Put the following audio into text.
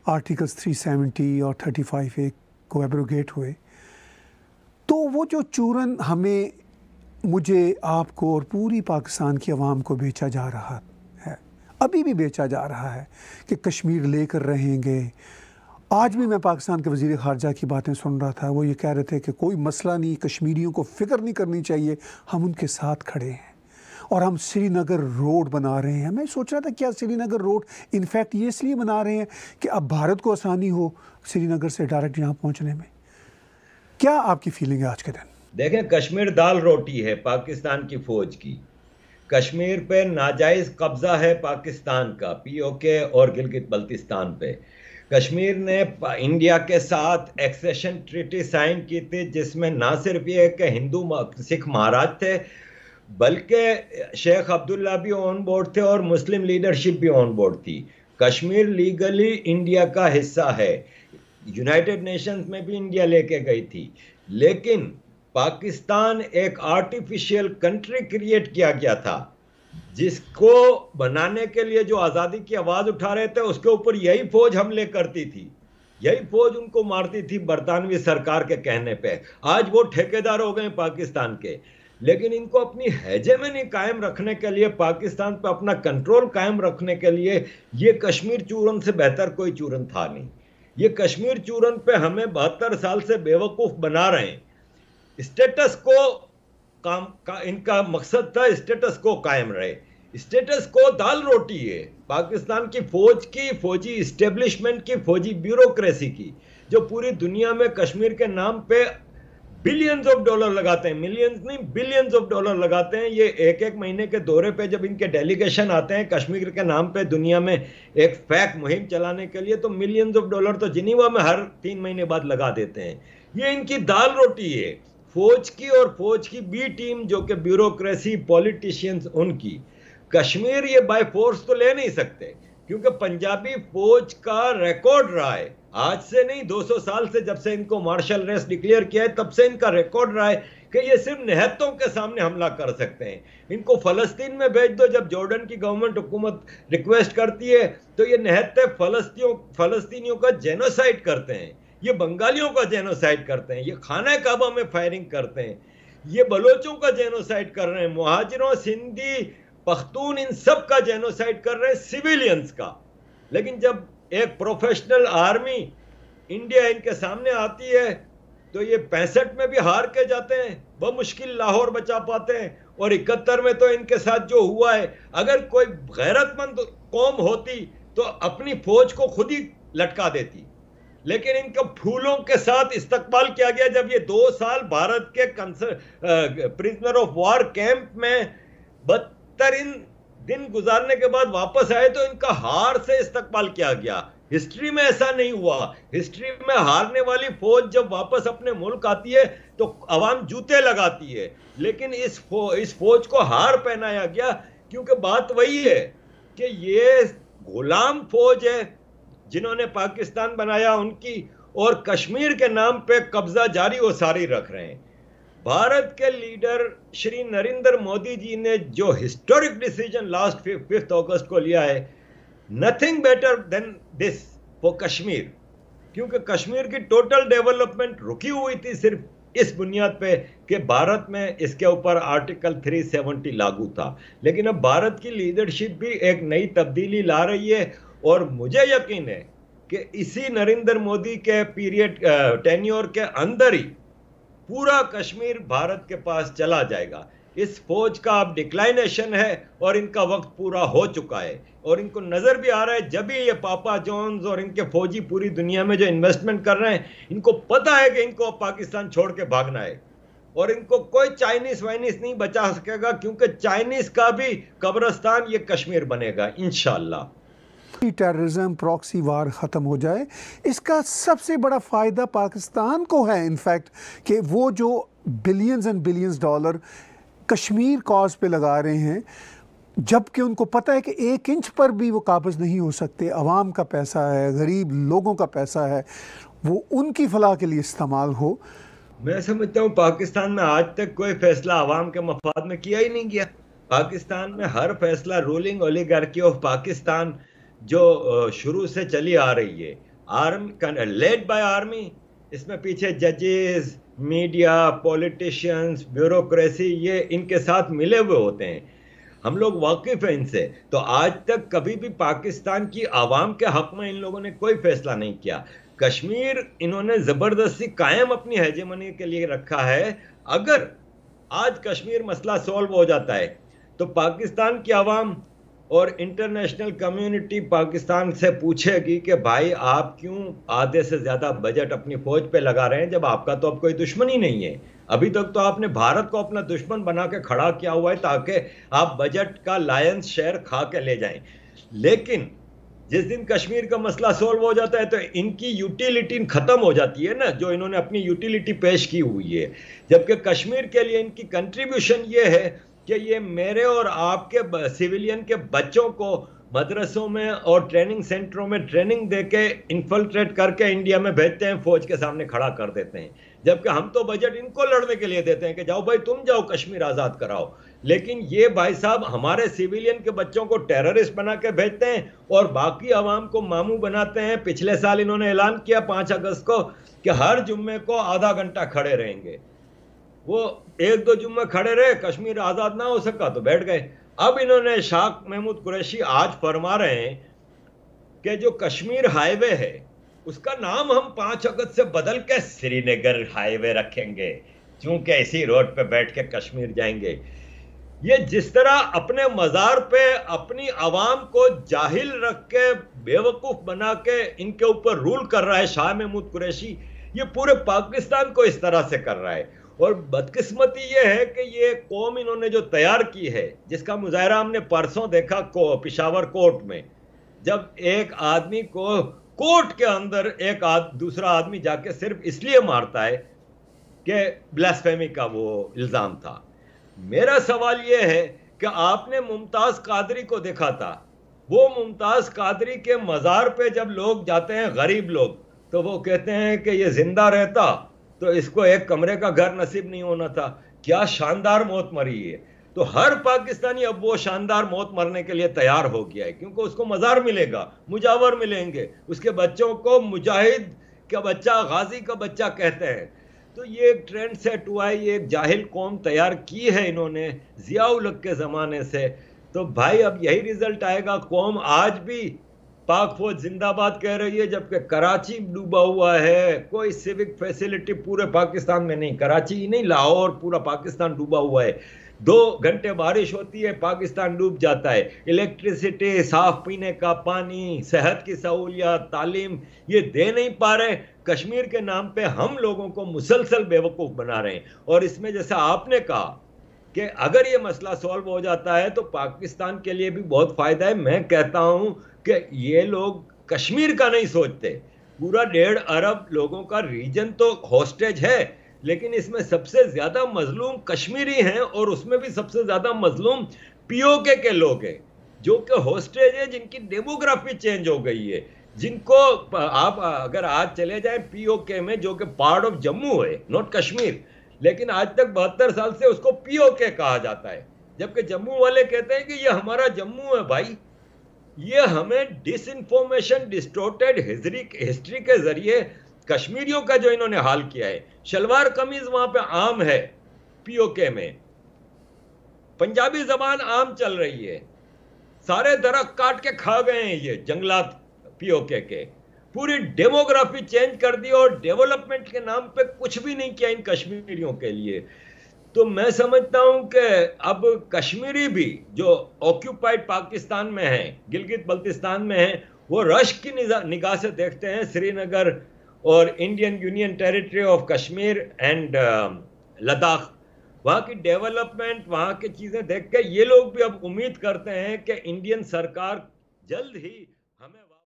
Articles 370 और 35A को abrogate हुए, तो वो जो चूरन हमें, मुझे, आपको और पूरी पाकिस्तान की आवाम को बेचा जा रहा है, अभी भी बेचा जा रहा है कि कश्मीर लेकर रहेंगे। आज भी मैं पाकिस्तान के वज़ीर ख़ारजा की बातें सुन रहा था, वो ये कह रहे थे कि कोई मसला नहीं, कश्मीरियों को फ़िक्र नहीं करनी चाहिए, हम उनके साथ खड़े हैं और हम श्रीनगर रोड बना रहे हैं। मैं सोच रहा था क्या श्रीनगर रोड इनफैक्ट ये इसलिए बना रहे हैं कि अब भारत को आसानी हो श्रीनगर से डायरेक्ट यहाँ पहुँचने में। क्या आपकी फीलिंग है आज के दिन? देखें, कश्मीर दाल रोटी है पाकिस्तान की फौज की। कश्मीर पे नाजायज कब्जा है पाकिस्तान का, पीओके और गिलगित बल्तिस्तान पे। कश्मीर ने इंडिया के साथ एक्सेशन ट्रीटी साइन की थी, जिसमें ना सिर्फ ये कि हिंदू सिख महाराज थे, बल्कि शेख अब्दुल्ला भी ऑन बोर्ड थे और मुस्लिम लीडरशिप भी ऑन बोर्ड थी। कश्मीर लीगली इंडिया का हिस्सा है, यूनाइटेड नेशंस में भी इंडिया लेके गई थी, लेकिन पाकिस्तान एक आर्टिफिशियल कंट्री क्रिएट किया गया था, जिसको बनाने के लिए जो आज़ादी की आवाज़ उठा रहे थे उसके ऊपर यही फौज हमले करती थी, यही फौज उनको मारती थी बरतानवी सरकार के कहने पे। आज वो ठेकेदार हो गए पाकिस्तान के, लेकिन इनको अपनी हेजेमनी कायम रखने के लिए, पाकिस्तान पर अपना कंट्रोल कायम रखने के लिए ये कश्मीर चूरन से बेहतर कोई चूरन था नहीं। ये कश्मीर चूरन पे हमें 72 साल से बेवकूफ़ बना रहे हैं। स्टेटस को काम का इनका मकसद था, स्टेटस को कायम रहे। स्टेटस को दाल रोटी है पाकिस्तान की फौज की, फौजी इस्टेब्लिशमेंट की, फौजी ब्यूरोक्रेसी की, जो पूरी दुनिया में कश्मीर के नाम पे बिलियंस ऑफ डॉलर लगाते हैं, मिलियंस नहीं बिलियंस ऑफ डॉलर लगाते हैं। ये एक एक महीने के दौरे पे जब इनके डेलीगेशन आते हैं कश्मीर के नाम पे दुनिया में एक फैक मुहिम चलाने के लिए, तो मिलियंस ऑफ डॉलर तो जिनीवा में हर 3 महीने बाद लगा देते हैं। ये इनकी दाल रोटी है फौज की, और फौज की बी टीम जो कि ब्यूरोक्रेसी, पॉलिटिशियंस उनकी। कश्मीर ये बाय फोर्स तो ले नहीं सकते, क्योंकि पंजाबी फौज का रिकॉर्ड रहा है, आज से नहीं 200 साल से, जब से इनको मार्शल रेस्ट डिक्लेयर किया है तब से इनका रिकॉर्ड रहा है कि ये सिर्फ निहत्तों के सामने हमला कर सकते हैं। इनको फ़लस्तीन में भेज दो, जब जॉर्डन की गवर्नमेंट हुकूमत रिक्वेस्ट करती है तो ये निहत्ते फ़लस्तीनियों का जेनोसाइड करते हैं, ये बंगालियों का जेनोसाइड करते हैं, ये खाना काबा में फायरिंग करते हैं, ये बलोचों का जेनोसाइड कर रहे हैं, मुहाजिरों, सिंधी, पख्तून, इन सब का जेनोसाइड कर रहे हैं, सिविलियंस का। लेकिन जब एक प्रोफेशनल आर्मी इंडिया इनके सामने आती है तो ये 65 में भी हार के जाते हैं, बमुश्किल लाहौर बचा पाते हैं, और 71 में तो इनके साथ जो हुआ है, अगर कोई गैरतमंद कौम होती तो अपनी फौज को खुद ही लटका देती, लेकिन इनका फूलों के साथ इस्तकबाल किया गया। जब ये 2 साल भारत के प्रिजनर ऑफ वॉर कैंप में बदतरीन दिन गुजारने के बाद वापस आए तो इनका हार से इस्तकबाल किया गया। हिस्ट्री में ऐसा नहीं हुआ। हिस्ट्री में हारने वाली फौज जब वापस अपने मुल्क आती है तो अवाम जूते लगाती है, लेकिन इस फौज को हार पहनाया गया, क्योंकि बात वही है कि ये गुलाम फौज है जिन्होंने पाकिस्तान बनाया उनकी, और कश्मीर के नाम पे कब्जा जारी वो सारी रख रहे हैं। भारत के लीडर श्री नरेंद्र मोदी जी ने जो हिस्टोरिक डिसीजन लास्ट 5 अगस्त को लिया है, nothing better than this for Kashmir, क्योंकि कश्मीर की टोटल डेवलपमेंट रुकी हुई थी सिर्फ इस बुनियाद पे कि भारत में इसके ऊपर आर्टिकल 370 लागू था। लेकिन अब भारत की लीडरशिप भी एक नई तब्दीली ला रही है, और मुझे यकीन है कि इसी नरेंद्र मोदी के पीरियड टेन्योर के अंदर ही पूरा कश्मीर भारत के पास चला जाएगा। इस फौज का अब डिक्लाइनेशन है और इनका वक्त पूरा हो चुका है, और इनको नज़र भी आ रहा है। जब भी ये पापा जॉन्स और इनके फौजी पूरी दुनिया में जो इन्वेस्टमेंट कर रहे हैं, इनको पता है कि इनको पाकिस्तान छोड़ के भागना है, और इनको कोई चाइनीज वाइनीस नहीं बचा सकेगा, क्योंकि चाइनीज का भी कब्रिस्तान ये कश्मीर बनेगा इंशाअल्लाह। टेररिज्म, प्रॉक्सी वार ख़त्म हो जाए, इसका सबसे बड़ा फ़ायदा पाकिस्तान को है इनफैक्ट, कि वो जो billions and billions dollar Kashmir cause पे लगा रहे हैं, जबकि उनको पता है कि 1 इंच पर भी वो काबिज़ नहीं हो सकते। अवाम का पैसा है, गरीब लोगों का पैसा है, वो उनकी फलाह के लिए इस्तेमाल हो। मैं समझता हूँ पाकिस्तान में आज तक कोई फैसला अवाम के मफाद में किया ही नहीं गया। पाकिस्तान में हर फैसला रूलिंग ओलिगार्की ऑफ पाकिस्तान जो शुरू से चली आ रही है, आर्मी, लेड बाय आर्मी। इसमें पीछे जजेस, मीडिया, पॉलिटिशियंस, ब्यूरोक्रेसी, ये इनके साथ मिले हुए होते हैं। हम लोग वाकिफ हैं इनसे। तो आज तक कभी भी पाकिस्तान की आवाम के हक में इन लोगों ने कोई फैसला नहीं किया। कश्मीर इन्होंने जबरदस्ती कायम अपनी हेजेमनी के लिए रखा है। अगर आज कश्मीर मसला सॉल्व हो जाता है तो पाकिस्तान की आवाम और इंटरनेशनल कम्युनिटी पाकिस्तान से पूछेगी कि भाई आप क्यों आधे से ज़्यादा बजट अपनी फौज पे लगा रहे हैं, जब आपका तो अब कोई दुश्मन ही नहीं है। अभी तक तो आपने भारत को अपना दुश्मन बना के खड़ा किया हुआ है ताकि आप बजट का लायंस शेयर खा के ले जाएं। लेकिन जिस दिन कश्मीर का मसला सॉल्व हो जाता है तो इनकी यूटिलिटी खत्म हो जाती है ना, जो इन्होंने अपनी यूटिलिटी पेश की हुई है। जबकि कश्मीर के लिए इनकी कंट्रीब्यूशन ये है कि ये मेरे और आपके सिविलियन के बच्चों को मदरसों में और ट्रेनिंग सेंटरों में ट्रेनिंग देके इन्फिल्ट्रेट करके इंडिया में भेजते हैं, फौज के सामने खड़ा कर देते हैं। जबकि हम तो बजट इनको लड़ने के लिए देते हैं कि जाओ भाई तुम जाओ कश्मीर आज़ाद कराओ। लेकिन ये भाई साहब हमारे सिविलियन के बच्चों को टेररिस्ट बना के भेजते हैं और बाकी आवाम को मामू बनाते हैं। पिछले साल इन्होंने ऐलान किया 5 अगस्त को कि हर जुम्मे को आधा घंटा खड़े रहेंगे। वो 1-2 जुम्मे खड़े रहे, कश्मीर आज़ाद ना हो सका तो बैठ गए। अब इन्होंने शाह महमूद कुरैशी आज फरमा रहे हैं कि जो कश्मीर हाईवे है उसका नाम हम 5 अगस्त से बदल के श्रीनगर हाईवे रखेंगे, क्योंकि इसी रोड पे बैठ के कश्मीर जाएंगे। ये जिस तरह अपने मज़ार पे अपनी आवाम को जाहिल रख के बेवकूफ़ बना के इनके ऊपर रूल कर रहा है शाह महमूद कुरैशी, ये पूरे पाकिस्तान को इस तरह से कर रहा है। और बदकिस्मती ये है कि ये कौम इन्होंने जो तैयार की है, जिसका मुजाहरा हमने परसों देखा पिशावर कोर्ट में, जब एक आदमी को कोर्ट के अंदर एक दूसरा आदमी जाके सिर्फ इसलिए मारता है कि ब्लास्फेमी का वो इल्ज़ाम था। मेरा सवाल ये है कि आपने मुमताज़ कादरी को देखा था, वो मुमताज़ कादरी के मज़ार पे जब लोग जाते हैं गरीब लोग, तो वो कहते हैं कि ये जिंदा रहता तो इसको एक कमरे का घर नसीब नहीं होना था। क्या शानदार मौत मरी है। तो हर पाकिस्तानी अब वो शानदार मौत मरने के लिए तैयार हो गया है, क्योंकि उसको मज़ार मिलेगा, मुजावर मिलेंगे, उसके बच्चों को मुजाहिद का बच्चा, गाजी का बच्चा कहते हैं। तो ये एक ट्रेंड सेट हुआ है, ये एक जाहिल कौम तैयार की है इन्होंने ज़िया-उल-हक के ज़माने से। तो भाई अब यही रिजल्ट आएगा। कौम आज भी पाक फौज जिंदाबाद कह रही है, जबकि कराची डूबा हुआ है। कोई सिविक फैसिलिटी पूरे पाकिस्तान में नहीं, कराची ही नहीं लाहौर पूरा पाकिस्तान डूबा हुआ है। 2 घंटे बारिश होती है पाकिस्तान डूब जाता है। इलेक्ट्रिसिटी, साफ पीने का पानी, सेहत की सहूलियत, तालीम ये दे नहीं पा रहे। कश्मीर के नाम पे हम लोगों को मुसलसल बेवकूफ़ बना रहे हैं। और इसमें जैसा आपने कहा कि अगर ये मसला सॉल्व हो जाता है तो पाकिस्तान के लिए भी बहुत फ़ायदा है। मैं कहता हूँ कि ये लोग कश्मीर का नहीं सोचते, पूरा 1.5 अरब लोगों का रीजन तो हॉस्टेज है, लेकिन इसमें सबसे ज़्यादा मजलूम कश्मीरी हैं और उसमें भी सबसे ज़्यादा मजलूम पीओके के लोग हैं, जो कि हॉस्टेज है, जिनकी डेमोग्राफी चेंज हो गई है, जिनको आप अगर आज चले जाएं पीओके में, जो कि पार्ट ऑफ जम्मू है, नॉट कश्मीर, लेकिन आज तक 72 साल से उसको पीओके कहा जाता है, जबकि जम्मू वाले कहते हैं कि ये हमारा जम्मू है। भाई ये हमें डिसइंफॉर्मेशन, डिस्टोर्टेड हिस्ट्री के जरिए कश्मीरियों का जो इन्होंने हाल किया है। शलवार कमीज वहां पे आम है पीओके में, पंजाबी जबान आम चल रही है, सारे दरख्त काट के खा गए हैं ये जंगलात पीओके के। पूरी डेमोग्राफी चेंज कर दी और डेवलपमेंट के नाम पे कुछ भी नहीं किया इन कश्मीरियों के लिए। तो मैं समझता हूं कि अब कश्मीरी भी जो ऑक्यूपाइड पाकिस्तान में है, गिलगित बल्तिस्तान में है, वो रश की निगाह से देखते हैं श्रीनगर और Indian union territory of Kashmir and Ladakh, वहाँ की डेवलपमेंट, वहाँ की चीज़ें देख के ये लोग भी अब उम्मीद करते हैं कि इंडियन सरकार जल्द ही